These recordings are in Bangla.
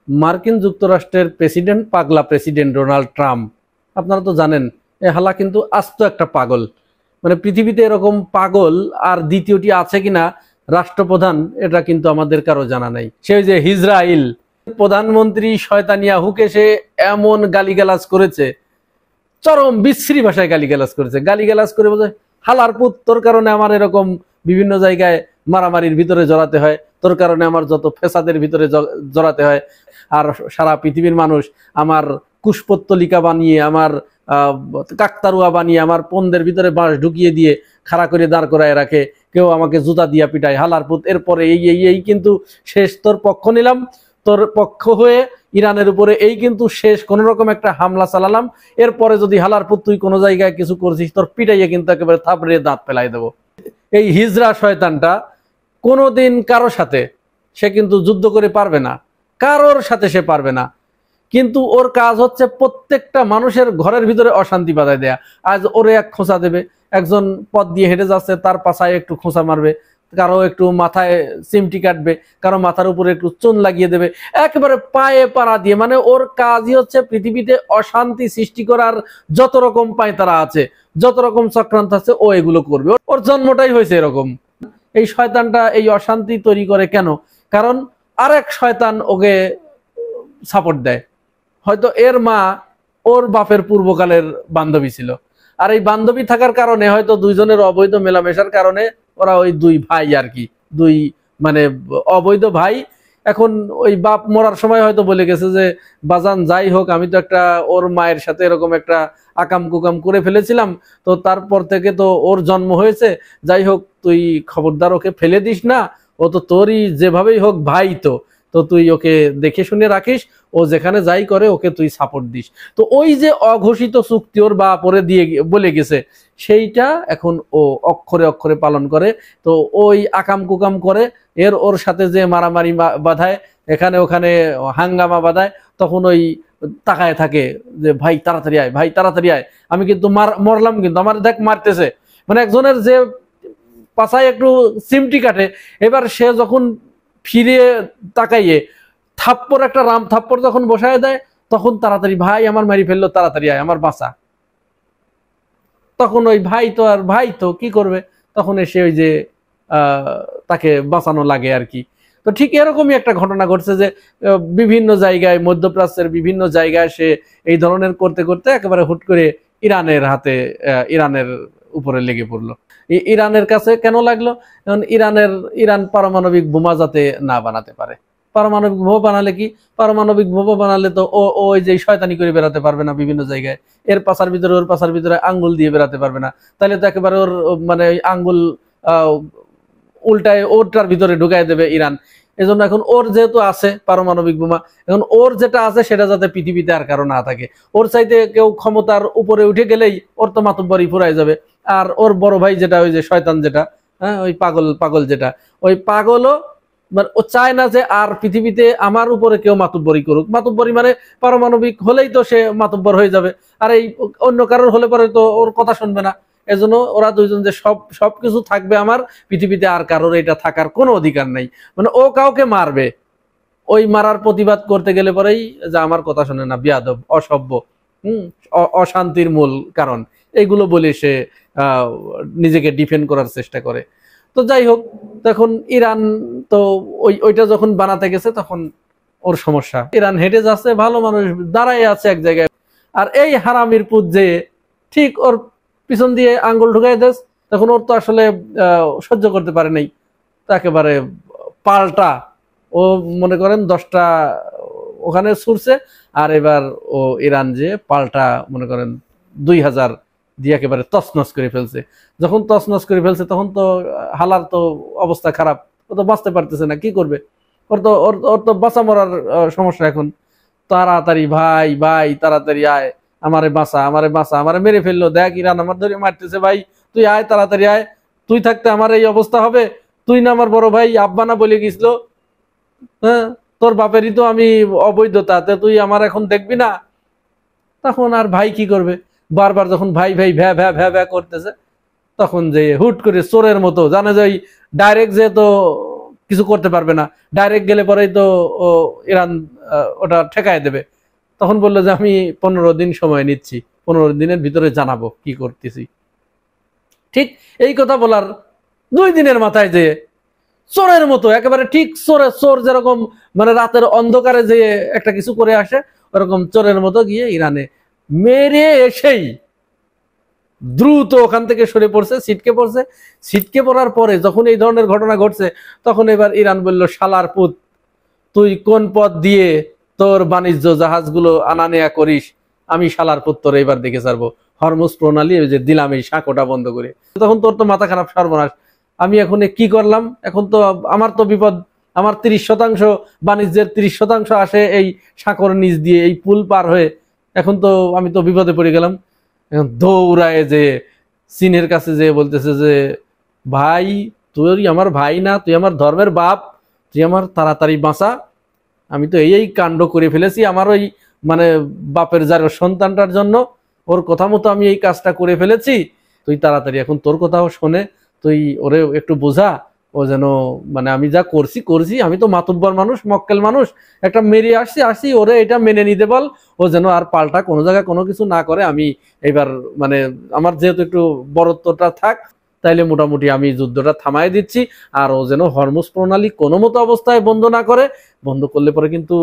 মার্কিন যুক্তরাষ্ট্রের প্রেসিডেন্ট, পাগলা প্রেসিডেন্ট ডোনাল্ড ট্রাম্প, আপনারা তো জানেন এ হালা কিন্তু আস্ত একটা পাগল। মানে পৃথিবীতে এরকম পাগল আর দ্বিতীয়টি আছে কিনা রাষ্ট্রপ্রধান, এটা কিন্তু আমাদের কারো জানা নাই। সে যে ইসরায়েল প্রধানমন্ত্রী শয়তানিয়াহুকে সে এমন গালিগালাজ করেছে, চরম বিশ্রী ভাষায় গালিগালাজ করেছে। গালিগালাজ করে বলছে, হালার পুত, তোর কারণে আমার এরকম বিভিন্ন জায়গায় মারামারির ভিতরে জড়াতে হয়, তোর কারণে আমার যত ফেসাদের ভিতরে জড়াতে হয়, আর সারা পৃথিবীর মানুষ আমার কুশপত্তলিকা বানিয়ে, আমার কাকতারুয়া বানিয়ে, আমার পন্দের ভিতরে বাঁশ ঢুকিয়ে দিয়ে খাড়া করে দাঁড় করায় রাখে, কেউ আমাকে জুতা দিয়া পিটায়, হালার পুত। এরপরে এই এই এই কিন্তু শেষ, তোর পক্ষ নিলাম, তোর পক্ষ হয়ে ইরানের উপরে এই কিন্তু শেষ, কোন রকম একটা হামলা চালালাম, এরপরে যদি হালার পুত তুই কোনো জায়গায় কিছু করছিস, তোর পিটাইয়ে কিন্তু একেবারে থাপড়িয়ে দাঁত ফেলাই দেবো। এই হিজরা শয়তানটা কোনোদিন কারোর সাথে সে কিন্তু যুদ্ধ করে পারবে না, কারোর সাথে সে পারবে না, কিন্তু ওর কাজ হচ্ছে প্রত্যেকটা মানুষের ঘরের ভিতরে অশান্তি বাঁধায় দেয়া। আজ ওরে এক খোঁচা দেবে, একজন পথ দিয়ে হেঁটে যাচ্ছে তার পাছায় একটু খোঁচা মারবে, কারো একটু মাথায় চিমটি কাটবে, কারো মাথার উপরে একটু চুন লাগিয়ে দেবে, একেবারে পায়ে পাড়া দিয়ে। মানে ওর কাজই হচ্ছে পৃথিবীতে অশান্তি সৃষ্টি করার। যত রকম পায়তারা আছে, যত রকম চক্রান্ত আছে, ও এগুলো করবে। ওর জন্মটাই হয়েছে এরকম। এই শয়তানটা এই অশান্তি তৈরি করে কেন? কারণ আরেক শয়তান ওকে সাপোর্ট দেয়। হয়তো এর মা ওর বাপের পূর্বকালের বান্ধবী ছিল, আর এই বান্ধবী থাকার কারণে হয়তো দুইজনের অবৈধ মেলামেশার কারণে ওরা ওই দুই ভাই আর কি, দুই মানে অবৈধ ভাই। এখন ওই বাপ মরার সময় হয়তো বলে গেছে যে বাজান যাই হোক, আমি তো একটা ওর মায়ের সাথে এরকম একটা আকাম কুকাম করে ফেলেছিলাম, তো তারপর থেকে তো ওর জন্ম হয়েছে, যাই হোক তুই খবরদার ওকে ফেলে দিস না, ও তো তোরই যেভাবেই হোক ভাই, তো তো তুই ওকে দেখে শুনে রাখিস, ও যেখানে যাই করে ওকে তুই সাপোর্ট দিস। তো ওই যে অঘোষিত চুক্তি ওর বা পরে দিয়ে বলে গেছে, সেইটা এখন ও অক্ষরে অক্ষরে পালন করে। তো ওই আকাম কুকাম করে, ওর সাথে যে মারামারি বাধায়, এখানে ওখানে হাঙ্গামা বাধায়, তখন ওই তাকায় থাকে যে ভাই তাড়াতাড়ি আয়, ভাই তাড়াতাড়ি আয়, আমি কিন্তু মরলাম, কিন্তু আমার দেখ মারতেছে। মানে একজনের যে পাছায় একটু চিমটি কাটে, এবার সে যখন ফিরে তাকাইয়ে থাপ্পড়, একটা রাম থাপ্পড় যখন বসায় দেয়, তখন তাড়াতাড়ি ভাই আমার মারি ফেললো, তাড়াতাড়ি আয়, আমার বাঁচা। তখন ওই ভাই তো আর ভাই তো কি করবে, তখন এসে ওই যে তাকে বাঁচানো লাগে আর কি। তো ঠিক এরকমই একটা ঘটনা ঘটছে যে বিভিন্ন জায়গায়, মধ্যপ্রাচ্যের বিভিন্ন জায়গায় সে এই ধরনের করতে করতে একেবারে হুট করে ইরানের হাতে, ইরানের উপরে লেগে পড়লো। ইরানের কাছে কেন লাগলো? কারণ ইরান পারমাণবিক বোমা যাতে না বানাতে পারে। পারমাণবিক বোমা বানালে কি, পারমাণবিক বোমা বানালে তো ওই যে শয়তানি করে বেড়াতে পারবে না বিভিন্ন জায়গায়, এর পাশার ভিতরে ওর পাশার ভিতরে আঙ্গুল দিয়ে বেড়াতে পারবে না, তাহলে তো একেবারে ওর মানে আঙ্গুল উল্টায় ওরটার ভিতরে ঢুকাই দেবে ইরান। এজন্য এখন ওর যেহেতু আছে পারমাণবিক বোমা, এখন ওর যেটা আছে সেটা যাতে পৃথিবীতে আর কারো না থাকে। ওর চাইতে কেউ ক্ষমতার উপরে উঠে গেলেই ওর তো মাতব্বরি ফুরাই যাবে। আর ওর বড় ভাই যেটা, ওই যে শয়তান যেটা, হ্যাঁ ওই পাগল যেটা, ওই পাগলও মানে ও চায় না যে আর পৃথিবীতে আমার উপরে কেউ মাতব্বরি করুক। মাতব্বরি মানে পারমাণবিক হলেই তো সে মাতব্বর হয়ে যাবে, আর এই অন্য কারোর হলে পরে তো ওর কথা শুনবে না। এজন্য ওরা দুইজন যে সবকিছু থাকবে আমার, পৃথিবীতে আর কারোর এটা থাকার কোনো অধিকার নাই। মানে ও কাউকে মারবে, ওই মারার প্রতিবাদ করতে গেলে পরেই যে আমার কথা শোনে না, বিয়াদব, অসভ্য, অশান্তির মূল কারণ, এইগুলো বলে সে নিজেকে ডিফেন্ড করার চেষ্টা করে। তো যাই হোক, তখন ইরান তো ওইটা যখন বানাতে গেছে তখন ওর সমস্যা। ইরান হেঁটে যাচ্ছে, ভালো মানুষ দাঁড়ায় আছে এক জায়গায়, আর এই হারামির পুত যে ঠিক ওর পিছন দিয়ে আঙ্গুল ঢুকাই দেস, তখন ওর তো আসলে সহ্য করতে পারে নাই, তো একেবারে পাল্টা ও মনে করেন 10টা ওখানে ছুটছে, আর এবার ও ইরান যে পাল্টা মনে করেন 2000 দিয়ে একেবারে তছনছ করে ফেলছে। যখন তছনছ করে ফেলছে তখন তো হালার তো অবস্থা খারাপ, ও তো বাঁচতে পারতেছে না, কি করবে? ওর তো বাঁচা মরার সমস্যা এখন। তাড়াতাড়ি ভাই ভাই তাড়াতাড়ি আয়, আমারে বাঁচা, আমারে বাঁচা, আমারে মেরে ফেললো, দেখ ইরান আমার ধরে মারতেছে, ভাই তুই আয় তাড়াতাড়ি আয়, তুই থাকতে আমার এই অবস্থা হবে? তুই না আমার বড় ভাই, আব্বা না বলে গেছিল, হ্যাঁ তোর বাপেরই তো আমি অবৈধতা, তুই আমার এখন দেখবি না? তখন আর ভাই কি করবে, বারবার যখন ভাই ভাই ভ্যা ভ্যা ভ্যা ভ্যা করতেছে, তখন যে হুট করে চোরের মতো জানে যে ডাইরেক্ট যে তো কিছু করতে পারবে না, ডাইরেক্ট গেলে পরেই তো ইরান ওটা ঠেকায় দেবে। তখন বললো যে আমি 15 দিন সময় নিচ্ছি, 15 দিনের ভিতরে জানাবো কি করতেছি। ঠিক এই কথা বলার 2 দিনের মাথায় যে চোরের মতো একেবারে ঠিক চোর যেরকম মানে রাতের অন্ধকারে যে একটা কিছু করে আসে, ওরকম চোরের মতো গিয়ে ইরানে মেরে এসেই দ্রুত ওখান থেকে সরে পড়ছে, ছিটকে পড়ছে। ছিটকে পড়ার পরে যখন এই ধরনের ঘটনা ঘটছে, তখন এবার ইরান বলল, শালার পুত, তুই কোন পথ দিয়ে তোর বাণিজ্য জাহাজগুলো আনা নেয়া করিস, আমি শালার পুত তোর এবার দেখে ছাড়বো। হরমুজ প্রণালী যে দিলাম এই সাঁকোটা বন্ধ করে, তখন তোর তো মাথা খারাপ, সর্বনাশ, আমি এখন কি করলাম, এখন তো আমার তো বিপদ। আমার 30% বাণিজ্যের 30% আসে এই সাঁকোর নিচ দিয়ে, এই পুল পার হয়ে। এখন তো আমি তো বিপদে পড়ে গেলাম। এখন দৌড়ায় যে চীনের কাছে যে বলতেছে যে, ভাই তুই আমার ভাই না, তুই আমার ধর্মের বাপ, তুই আমার তাড়াতাড়ি বাঁচা, আমি তো এই কাণ্ড করে ফেলেছি আমার ওই মানে বাপের যার সন্তানটার জন্য, ওর কথা মতো আমি এই কাজটা করে ফেলেছি, তুই তাড়াতাড়ি এখন তোর কথাও শোনে, তুই ওরে একটু বোঝা, ও যেন মানে আমি যা করছি, আমি তো মাতুব্বর মানুষ, মক্কেল মানুষ, একটা মেরে আসছি, ওরে এটা মেনে নিতে বল, ও যেন আর পাল্টা কোনো জায়গায় কোনো কিছু না করে। আমি এবার মানে আমার যেহেতু একটু বড়ত্বটা থাক, তাইলে মোটামুটি আমি যুদ্ধটা থামাই দিচ্ছি, আর ও যেন হরমুজ প্রণালী কোনো মতো অবস্থায় বন্ধ না করে। বন্ধ করলে পরে কিন্তু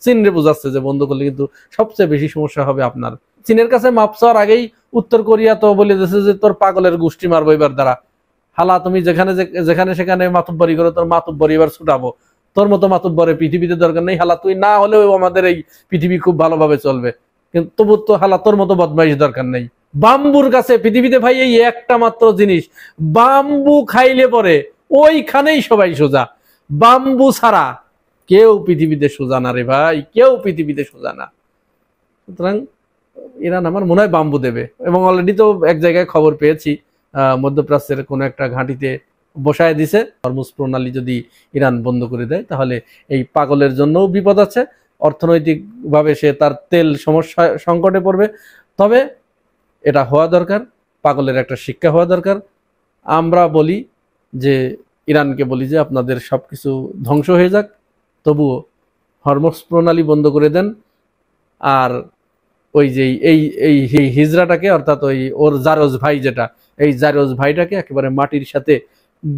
চীনরে বোঝাচ্ছে যে বন্ধ করলে কিন্তু সবচেয়ে বেশি সমস্যা হবে আপনার। চীনের কাছে মাপ চাওয়ার আগেই উত্তর কোরিয়া তো বলে দিয়েছে যে তোর পাগলের গোষ্ঠী মারবো এবার দ্বারা, হালা তুমি যেখানে সেখানে মাতুব্বরি করো, তোর মাতুব্বরি এবার ছুটাবো, তোর মতো মাতুব্বরে পৃথিবীতে দরকার নেই, হালা তুই না হলেও আমাদের এই পৃথিবী খুব ভালোভাবে চলবে, কিন্তু তবু তো হালা তোর মতো বদমাইশ দরকার নেই। বাম্বুর কাছে পৃথিবীতে ভাই এই একটা মাত্র জিনিস, বাম্বু খাইলে পরে ওইখানেই সবাই সোজা। বাম্বু ছাড়া কেউ পৃথিবীতে সোজা না রে ভাই, কেউ পৃথিবীতে সোজা না। সুতরাং ইরান আমার মনে হয় বাম্বু দেবে, এবং অলরেডি তো এক জায়গায় খবর পেয়েছি মধ্যপ্রাচ্যের কোনো একটা ঘাঁটিতে বসায় দিছে। হরমুজ প্রণালী যদি ইরান বন্ধ করে দেয়, তাহলে এই পাগলের জন্যও বিপদ আছে, অর্থনৈতিকভাবে সে তার তেল সমস্যা সংকটে পড়বে। তবে এটা হওয়া দরকার, পাগলের একটা শিক্ষা হওয়া দরকার। আমরা বলি যে ইরানকে বলি যে আপনাদের সবকিছু ধ্বংস হয়ে যাক, তবুও হরমুজ প্রণালী বন্ধ করে দেন। আর ওই যে এই হিজড়াটাকে, অর্থাৎ ওই ওর জারজ ভাই যেটা, এই জারজ ভাইটাকে একেবারে মাটির সাথে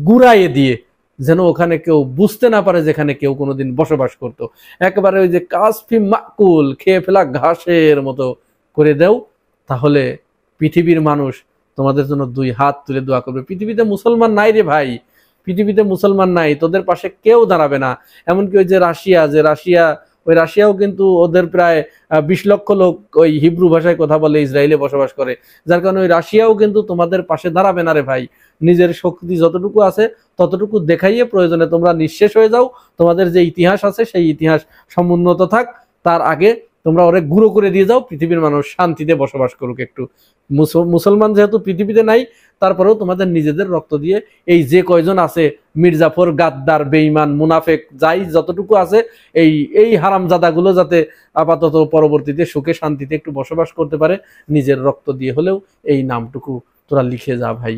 গুড়াইয়ে দিয়ে, যেন ওখানে কেউ বুঝতে না পারে যেখানে কেউ কোনোদিন বসবাস করত, একেবারে ওই যে কাসফি মাকুল খেয়ে ফেলা ঘাসের মতো করে দেও, তাহলে পৃথিবীর মানুষ তোমাদের জন্য 2 হাত তুলে দোয়া করবে। পৃথিবীতে মুসলমান নাই রে ভাই, পৃথিবীতে মুসলমান নাই, তোদের পাশে কেউ দাঁড়াবে না। এমনকি ওই যে রাশিয়াও কিন্তু ওদের প্রায় 20 লক্ষ লোক ওই হিব্রু ভাষায় কথা বলে, ইসরায়েলে বসবাস করে, যার কারণে ওই রাশিয়াও কিন্তু তোমাদের পাশে দাঁড়াবে না রে ভাই। নিজের শক্তি যতটুকু আছে ততটুকু দেখাইয়ে প্রয়োজনে তোমরা নিঃশেষ হয়ে যাও, তোমাদের যে ইতিহাস আছে সেই ইতিহাস সমুন্নত থাক, তার আগে তোমরা ওরে গুঁড়ো করে দিয়ে যাও, পৃথিবীর মানুষ শান্তিতে বসবাস করুক একটু। মুসলমান যেহেতু পৃথিবীতে নাই, তারপরেও তোমাদের নিজেদের রক্ত দিয়ে এই যে কয়জন আছে, মির্জাফর, গাদ্দার, বেঈমান, মুনাফেক, যাই যতটুকু আছে, এই হারামজাদাগুলো যাতে আপাতত পরবর্তীতে সুখে শান্তিতে একটু বসবাস করতে পারে, নিজের রক্ত দিয়ে হলেও এই নামটুকু তোরা লিখে যা ভাই।